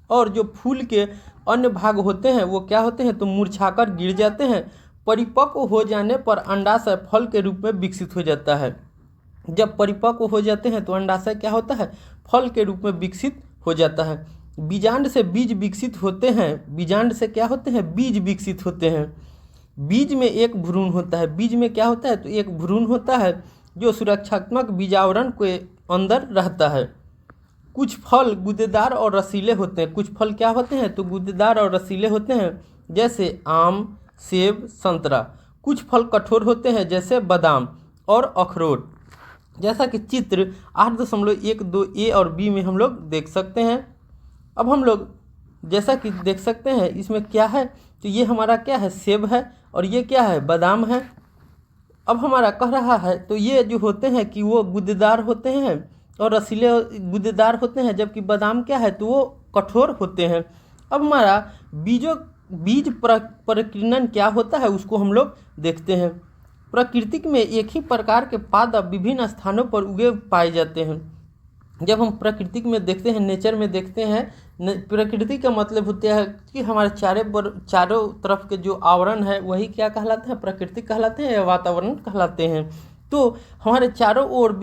और जो फूल के अन्य भाग होते हैं वो क्या होते हैं, तो मुरझाकर गिर जाते हैं। परिपक्व हो जाने पर अंडाशय फल के रूप में विकसित हो जाता है। जब परिपक्व हो जाते हैं तो अंडाशय क्या होता है, फल के रूप में विकसित हो जाता है। बीजांड से बीज विकसित होते हैं। बीजांड से क्या होते हैं, बीज विकसित होते हैं। बीज में एक भ्रूण होता है। बीज में क्या होता है, तो एक भ्रूण होता है जो सुरक्षात्मक बीजावरण के अंदर रहता है। कुछ फल गूदेदार और रसीले होते हैं। कुछ फल क्या होते हैं, तो गूदेदार और रसीले होते हैं, जैसे आम, सेब, संतरा। कुछ फल कठोर होते हैं, जैसे बादाम और अखरोट। जैसा कि चित्र 8.12 और बी में हम लोग देख सकते हैं। अब हम लोग जैसा कि देख सकते हैं, इसमें क्या है, तो ये हमारा क्या है, सेब है, और ये क्या है, बादाम है। अब हमारा कह रहा है, तो ये जो होते हैं कि वो गूदेदार होते हैं और रसीले गूदेदार होते हैं, जबकि बादाम क्या है, तो वो कठोर होते हैं। अब हमारा बीज प्रकीर्णन क्या होता है, उसको हम लोग देखते हैं। प्रकृति में एक ही प्रकार के पादप विभिन्न स्थानों पर उगे पाए जाते हैं। जब हम प्रकृति में देखते हैं, नेचर में देखते हैं, प्रकृति का मतलब होता है कि हमारे चारों तरफ के जो आवरण है वही क्या कहलाते हैं, प्रकृति कहलाते हैं या वातावरण कहलाते हैं। तो हमारे चारों ओर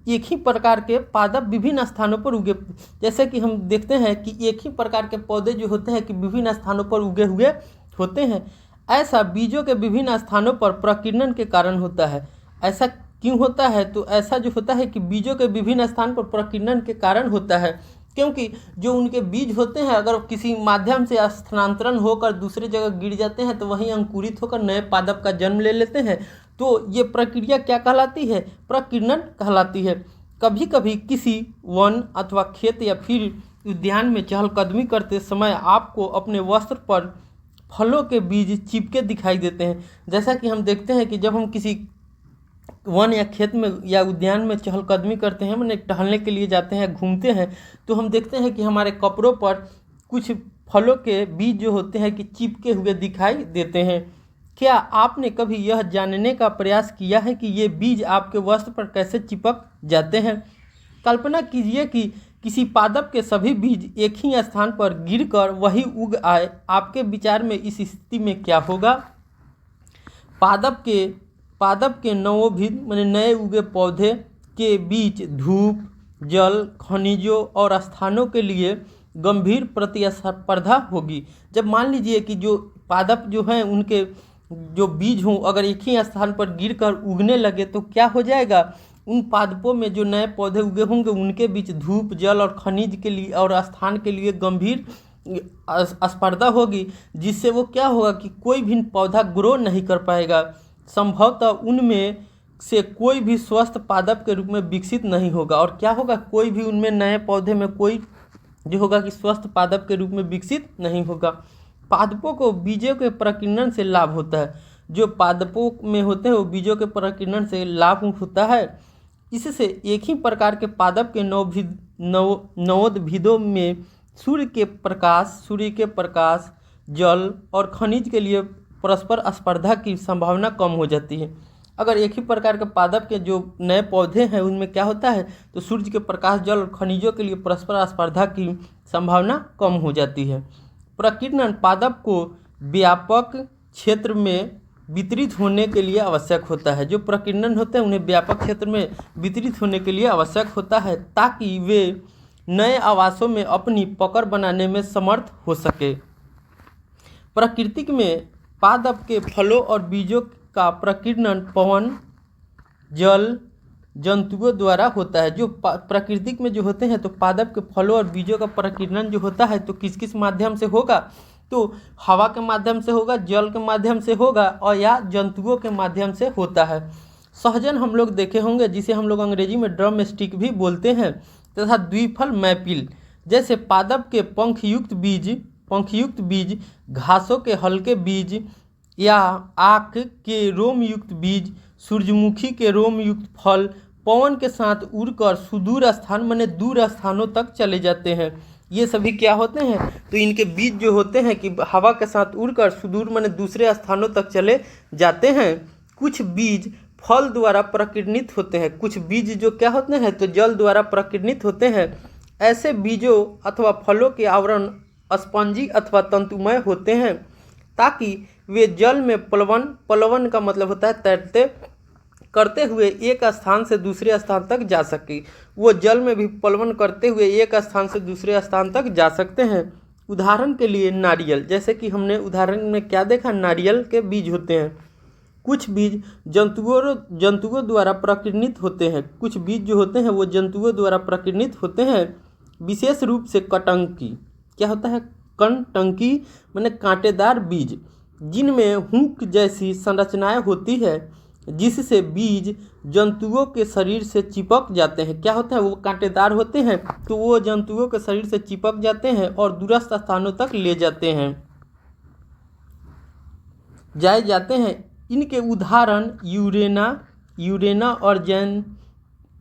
एक ही प्रकार के पादप विभिन्न स्थानों पर उगे, जैसे कि हम देखते हैं कि एक ही प्रकार के पौधे जो होते हैं कि विभिन्न स्थानों पर उगे हुए होते हैं। ऐसा बीजों के विभिन्न स्थानों पर प्रकीर्णन के कारण होता है। ऐसा क्यों होता है, तो ऐसा जो होता है कि बीजों के विभिन्न स्थान पर प्रकीर्णन के कारण होता है, क्योंकि जो उनके बीज होते हैं अगर किसी माध्यम से स्थानांतरण होकर दूसरी जगह गिर जाते हैं तो वहीं अंकुरित होकर नए पादप का जन्म ले लेते हैं। तो ये प्रक्रिया क्या कहलाती है, प्रकीर्णन कहलाती है। कभी कभी किसी वन अथवा खेत या फिर उद्यान में चहलकदमी करते समय आपको अपने वस्त्र पर फलों के बीज चिपके दिखाई देते हैं। जैसा कि हम देखते हैं कि जब हम किसी वन या खेत में या उद्यान में चहलकदमी करते हैं, मैंने टहलने के लिए जाते हैं, घूमते हैं, तो हम देखते हैं कि हमारे कपड़ों पर कुछ फलों के बीज जो होते हैं कि चिपके हुए दिखाई देते हैं। क्या आपने कभी यह जानने का प्रयास किया है कि ये बीज आपके वस्त्र पर कैसे चिपक जाते हैं? कल्पना कीजिए कि किसी पादप के सभी बीज एक ही स्थान पर गिरकर वही उग आए। आपके विचार में इस स्थिति में क्या होगा? पादप के नवोभिद माने नए उगे पौधे के बीच धूप, जल, खनिजों और स्थानों के लिए गंभीर प्रतिस्पर्धा होगी। जब मान लीजिए कि जो पादप जो हैं उनके जो बीज हों अगर एक ही स्थान पर गिरकर उगने लगे तो क्या हो जाएगा, उन पादपों में जो नए पौधे उगे होंगे उनके बीच धूप, जल और खनिज के लिए और स्थान के लिए गंभीर स्पर्धा होगी, जिससे वो क्या होगा कि कोई भी पौधा ग्रो नहीं कर पाएगा। संभवतः उनमें से कोई भी स्वस्थ पादप के रूप में विकसित नहीं होगा। और क्या होगा, कोई भी उनमें नए पौधे में कोई जो होगा कि स्वस्थ पादप के रूप में विकसित नहीं होगा। पादपों को बीजों के प्रकीर्णन से लाभ होता है। जो पादपों में होते हैं वो बीजों के प्रकीर्णन से लाभ होता है। इससे एक ही प्रकार के पादप के नवोद्भिदों में सूर्य के प्रकाश, जल और खनिज के लिए परस्पर स्पर्धा की संभावना कम हो जाती है। अगर एक ही प्रकार के पादप के जो नए पौधे हैं उनमें क्या होता है, तो सूर्य के प्रकाश, जल और खनिजों के लिए परस्पर स्पर्धा की संभावना कम हो जाती है। प्रकीर्णन पादप को व्यापक क्षेत्र में वितरित होने के लिए आवश्यक होता है। जो प्रकीर्णन होते हैं उन्हें व्यापक क्षेत्र में वितरित होने के लिए आवश्यक होता है ताकि वे नए आवासों में अपनी पकड़ बनाने में समर्थ हो सके। प्रकृति में पादप के फलों और बीजों का प्रकीर्णन पवन, जल, जंतुओं द्वारा होता है। जो प्राकृतिक में जो होते हैं तो पादप के फलों और बीजों का प्रकीर्णन जो होता है तो किस किस माध्यम से होगा, तो हवा के माध्यम से होगा, जल के माध्यम से होगा और या जंतुओं के माध्यम से होता है। सहजन हम लोग देखे होंगे, जिसे हम लोग अंग्रेजी में ड्रम स्टिक भी बोलते हैं, तथा द्विफल मैपिल जैसे पादप के पंखयुक्त बीज, घासों के हल्के बीज या आक के रोम युक्त बीज, सूरजमुखी के रोम युक्त फल पवन के साथ उड़कर सुदूर स्थान माने दूर स्थानों तक चले जाते हैं। ये सभी क्या होते हैं, तो इनके बीज जो होते हैं कि हवा के साथ उड़कर सुदूर माने दूसरे स्थानों तक चले जाते हैं। कुछ बीज फल द्वारा प्रकीर्णित होते हैं, कुछ बीज जो क्या होते हैं, तो जल द्वारा प्रकीर्णित होते हैं। ऐसे बीजों अथवा फलों के आवरण स्पंजी अथवा तंतुमय होते हैं ताकि वे जल में पलवन का मतलब होता है तैरते करते हुए एक स्थान से दूसरे स्थान तक जा सके। वो जल में भी पलवन करते हुए एक स्थान से दूसरे स्थान तक जा सकते हैं। उदाहरण के लिए नारियल, जैसे कि हमने उदाहरण में क्या देखा, नारियल के बीज होते हैं। कुछ बीज जंतुओं द्वारा प्रकीर्णित होते हैं, कुछ बीज जो होते हैं वो जंतुओं द्वारा प्रकीर्णित होते हैं। विशेष रूप से कटंकी, क्या होता है, कणटंकी माने कांटेदार बीज, जिनमें हुक जैसी संरचनाएं होती है जिससे बीज जंतुओं के शरीर से चिपक जाते हैं। क्या होता है, वो कांटेदार होते हैं तो वो जंतुओं के शरीर से चिपक जाते हैं और दूरस्थ स्थानों तक ले जाते हैं। इनके उदाहरण यूरेना और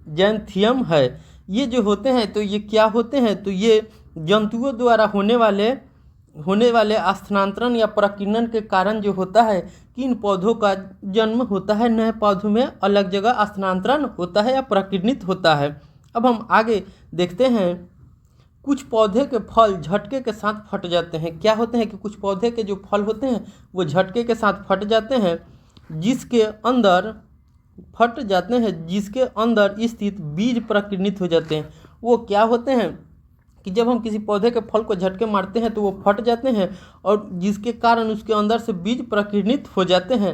जैंथियम है। ये जो होते हैं तो ये क्या होते हैं, तो ये जंतुओं द्वारा होने वाले स्थानांतरण या प्रकीर्णन के कारण जो होता है कि इन पौधों का जन्म होता है, नए पौधों में अलग जगह स्थानांतरण होता है या प्रकीर्णित होता है। अब हम आगे देखते हैं। कुछ पौधे के फल झटके के साथ फट जाते हैं। क्या होते हैं कि कुछ पौधे के जो फल होते हैं वो झटके के साथ फट जाते हैं, जिसके अंदर स्थित बीज प्रकीर्णित हो जाते हैं। वो क्या होते हैं कि जब हम किसी पौधे के फल को झटके मारते हैं तो वो फट जाते हैं और जिसके कारण उसके अंदर से बीज प्रकीर्णित हो जाते हैं।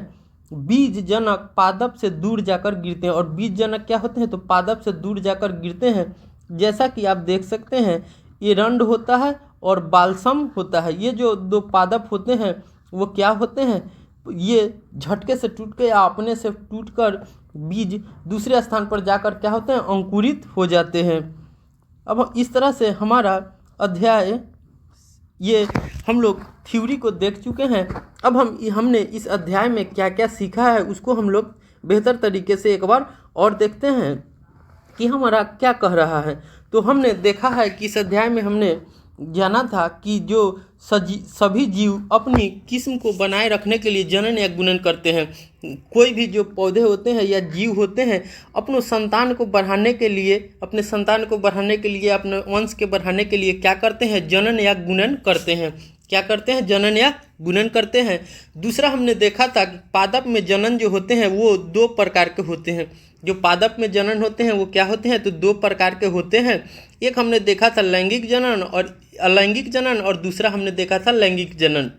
बीज जनक पादप से दूर जाकर गिरते हैं, और बीज जनक क्या होते हैं, तो पादप से दूर जाकर गिरते हैं। जैसा कि आप देख सकते हैं, एरंड होता है और बाल्सम होता है। ये जो दो पादप होते हैं वो क्या होते हैं, ये झटके से टूट के या अपने से टूटकर बीज दूसरे स्थान पर जाकर क्या होते हैं, अंकुरित हो जाते हैं। अब इस तरह से हमारा अध्याय, ये हम लोग थ्योरी को देख चुके हैं। अब हमने इस अध्याय में क्या क्या सीखा है उसको हम लोग बेहतर तरीके से एक बार और देखते हैं कि हमारा क्या कह रहा है। तो हमने देखा है कि इस अध्याय में हमने जाना था कि जो सभी जीव अपनी किस्म को बनाए रखने के लिए जनन या गुणन करते हैं। कोई भी जो पौधे होते हैं या जीव होते हैं अपने संतान को बढ़ाने के लिए, अपने वंश के बढ़ाने के लिए क्या करते हैं, जनन या गुणन करते हैं। क्या करते हैं, जनन या गुणन करते हैं। दूसरा हमने देखा था कि पादप में जनन जो होते हैं वो दो प्रकार के होते हैं। जो पादप में जनन होते हैं वो क्या होते हैं, तो दो प्रकार के होते हैं। एक हमने देखा था लैंगिक जनन और अलैंगिक जनन, और दूसरा हमने देखा था लैंगिक जनन।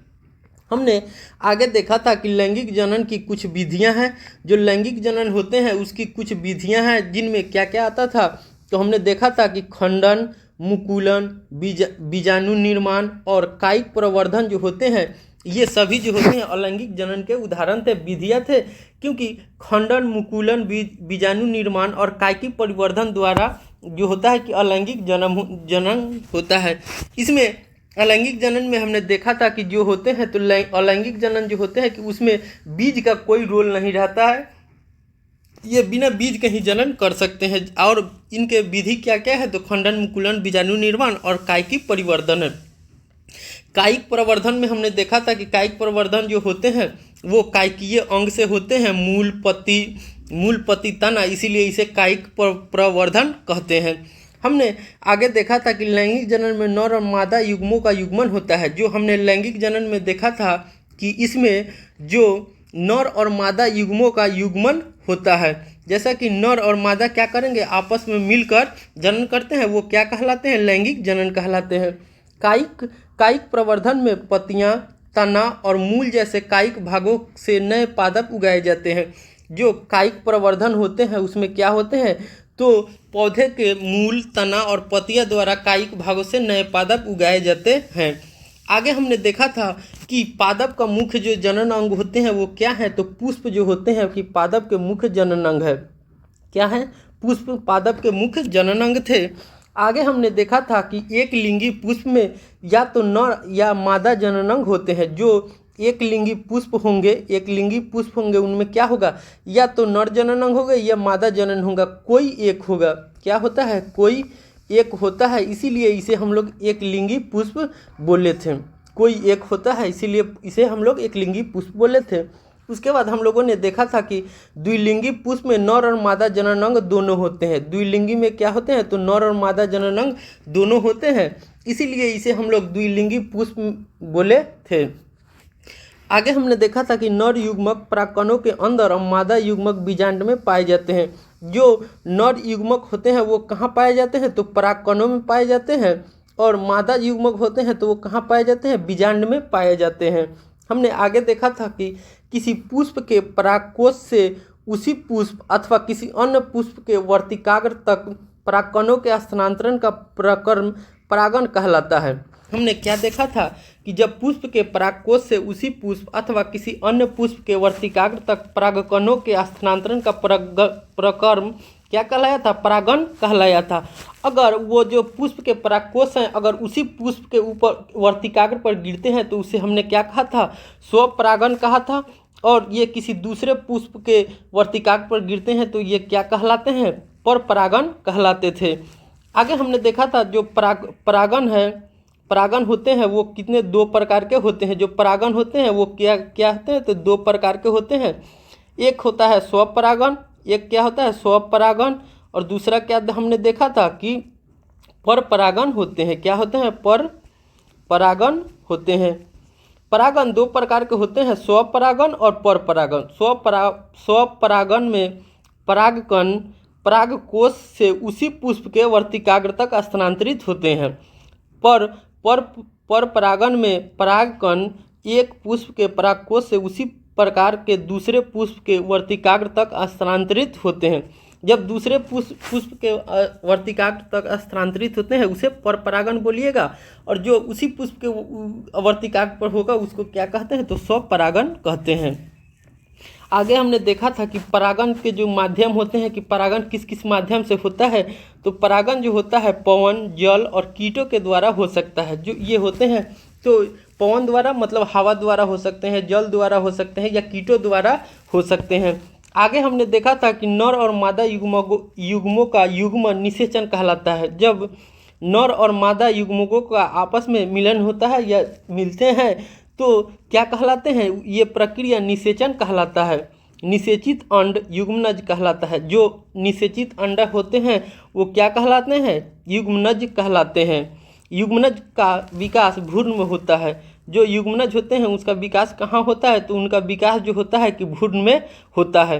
हमने आगे देखा था कि लैंगिक जनन की कुछ विधियां हैं। जो लैंगिक जनन होते हैं उसकी कुछ विधियां हैं, जिनमें क्या क्या आता था, तो हमने देखा था कि खंडन, मुकुलन, बीजाणु निर्माण और कायिक प्रवर्धन जो होते हैं, ये सभी जो होते हैं अलैंगिक जनन के उदाहरण थे, विधियाँ थे। क्योंकि खंडन, मुकुलन, बीजाणु निर्माण और कायिक परिवर्धन द्वारा जो होता है कि अलैंगिक जनन होता है। इसमें अलैंगिक जनन में हमने देखा था कि जो होते हैं तो अलैंगिक जनन जो होते हैं कि उसमें बीज का कोई रोल नहीं रहता है, ये बिना बीज के ही जनन कर सकते हैं। और इनके विधि क्या क्या है, तो खंडन, मुकुलन, बीजाणु निर्माण और कायिक परिवर्धन है। कायिक प्रवर्धन में हमने देखा था कि कायिक प्रवर्धन जो होते हैं वो कायिकीय अंग से होते हैं, मूल पत्ती तना, इसीलिए इसे कायिक प्रवर्धन कहते हैं। हमने आगे देखा था कि लैंगिक जनन में नर और मादा युग्मों का युग्मन होता है। जो हमने लैंगिक जनन में देखा था कि इसमें जो नर और मादा युग्मों का युग्मन होता है, जैसा कि नर और मादा क्या करेंगे, आपस में मिलकर जनन करते हैं, वो क्या कहलाते हैं, लैंगिक जनन कहलाते हैं। कायिक प्रवर्धन में पत्तियां, तना और मूल जैसे कायिक भागों से नए पादप उगाए जाते हैं। जो कायिक प्रवर्धन होते हैं उसमें क्या होते हैं, तो पौधे के मूल, तना और पत्तियां द्वारा कायिक भागों से नए पादप उगाए जाते हैं। आगे हमने देखा था कि पादप का मुख्य जो जनन अंग होते हैं वो क्या है, तो पुष्प जो होते हैं कि पादप के मुख्य जनन अंग है। क्या है? पुष्प पादप के मुख्य जनन अंग थे। आगे हमने देखा था कि एक लिंगी पुष्प में या तो नर या मादा जनन अंग होते हैं। जो एक लिंगी पुष्प होंगे उनमें क्या होगा, या तो नर जनन अंग होगा या मादा जनन होगा, कोई एक होगा। क्या होता है? कोई एक होता है, इसीलिए इसे हम लोग एक लिंगी पुष्प बोले थे। कोई एक होता है इसीलिए इसे हम लोग एक लिंगी पुष्प बोले थे। उसके बाद हम लोगों ने देखा था कि द्विलिंगी पुष्प में नर और मादा जनन अंग दोनों होते हैं। द्विलिंगी में क्या होते हैं, तो नर और मादा जनन अंग दोनों होते हैं, इसीलिए इसे हम लोग द्विलिंगी पुष्प बोले थे। आगे हमने देखा था कि नर युग्मक परागकणों के अंदर और मादा युग्मक बीजांड में पाए जाते हैं। जो नर युग्मक होते हैं वो कहाँ पाए जाते हैं, तो परागकणों में पाए जाते हैं, और मादा युग्मक होते हैं तो वो कहाँ पाए जाते हैं, बीजांड में पाए जाते हैं। हमने आगे देखा था कि किसी पुष्प के परागकोश से उसी पुष्प अथवा किसी अन्य पुष्प के वर्तिकाग्र तक परागकणों के स्थानांतरण का प्रक्रम परागण कहलाता है। हमने क्या देखा था कि जब पुष्प के परागकोश से उसी पुष्प अथवा किसी अन्य पुष्प के वर्तिकाग्र तक परागकणों के स्थानांतरण का प्रक्रम क्या कहलाया था, परागण कहलाया था। अगर वो जो पुष्प के परागकोश हैं अगर उसी पुष्प के ऊपर वर्तिकाग्र पर गिरते हैं तो उसे हमने क्या कहा था, स्वपरागण कहा था। और ये किसी दूसरे पुष्प के वर्तिकाग्र पर गिरते हैं तो ये क्या कहलाते हैं, परपरागण कहलाते थे। आगे हमने देखा था जो परागण होते हैं वो कितने, दो प्रकार के होते हैं। जो परागण होते हैं वो क्या होते हैं, तो दो प्रकार के होते हैं। एक होता है स्वपरागण, एक क्या होता है, स्वपरागण, और दूसरा क्या हमने देखा था कि परपरागण होते हैं। क्या होते हैं, परपरागण होते हैं। परागण दो प्रकार के होते हैं, स्वपरागण और परपरागण। स्वपरागण में परागकण परागकोश से उसी पुष्प के वर्तिकाग्र तक स्थानांतरित होते हैं। परपरागण में परागकण एक पुष्प के परागकोश से उसी प्रकार के दूसरे पुष्प के वर्तिकाग्र तक स्थानांतरित होते हैं। जब दूसरे पुष्प के वर्तिकाग्र तक स्थानांतरित होते हैं उसे परपरागण बोलिएगा, और जो उसी पुष्प के वर्तिकाग्र पर होगा उसको क्या कहते हैं, तो स्वपरागण कहते हैं। आगे हमने देखा था कि परागण के जो माध्यम होते हैं कि परागण किस किस माध्यम से होता है, तो परागण जो होता है पवन, जल और कीटों के द्वारा हो सकता है। जो ये होते हैं तो पवन द्वारा मतलब हवा द्वारा हो सकते हैं, जल द्वारा हो सकते हैं, या कीटों द्वारा हो सकते हैं। आगे हमने देखा था कि नर और मादा युग्मों का युग्म निषेचन कहलाता है। जब नर और मादा युग्मकों का आपस में मिलन होता है या मिलते हैं तो क्या कहलाते हैं, ये प्रक्रिया निषेचन कहलाता है। निषेचित अंड युग्मनज कहलाता है। जो निषेचित अंड होते हैं वो क्या कहलाते हैं, युग्मनज कहलाते हैं। युग्मनज का विकास भ्रूण में होता है। जो युग्मनज होते हैं उसका विकास कहाँ होता है, तो उनका विकास जो होता है कि भ्रूण में होता है।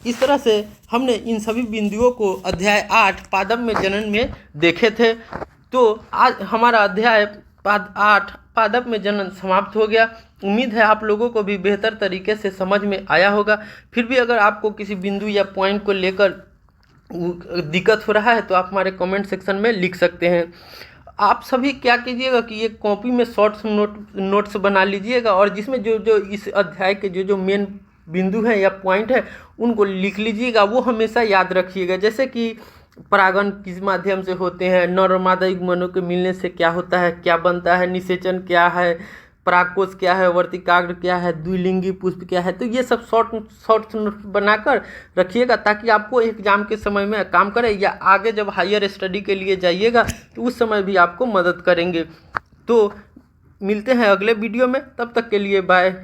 इस तरह से हमने इन सभी बिंदुओं को अध्याय 8 पादप में जनन में देखे थे। तो आज हमारा अध्याय 8 पादप में जनन समाप्त हो गया। उम्मीद है आप लोगों को भी बेहतर तरीके से समझ में आया होगा। फिर भी अगर आपको किसी बिंदु या पॉइंट को लेकर दिक्कत हो रहा है तो आप हमारे कमेंट सेक्शन में लिख सकते हैं। आप सभी क्या कीजिएगा कि ये कॉपी में शॉर्ट्स नोट्स बना लीजिएगा, और जिसमें जो इस अध्याय के जो मेन बिंदु हैं या पॉइंट है उनको लिख लीजिएगा। वो हमेशा याद रखिएगा, जैसे कि परागण किस माध्यम से होते हैं, नर और मादा युग्मनों के मिलने से क्या होता है, क्या बनता है, निषेचन क्या है, परागकोश क्या है, वर्तिकाग्र क्या है, द्विलिंगी पुष्प क्या है। तो ये सब शॉर्ट नोट्स बनाकर रखिएगा ताकि आपको एग्जाम के समय में काम करे, या आगे जब हायर स्टडी के लिए जाइएगा तो उस समय भी आपको मदद करेंगे। तो मिलते हैं अगले वीडियो में, तब तक के लिए बाय।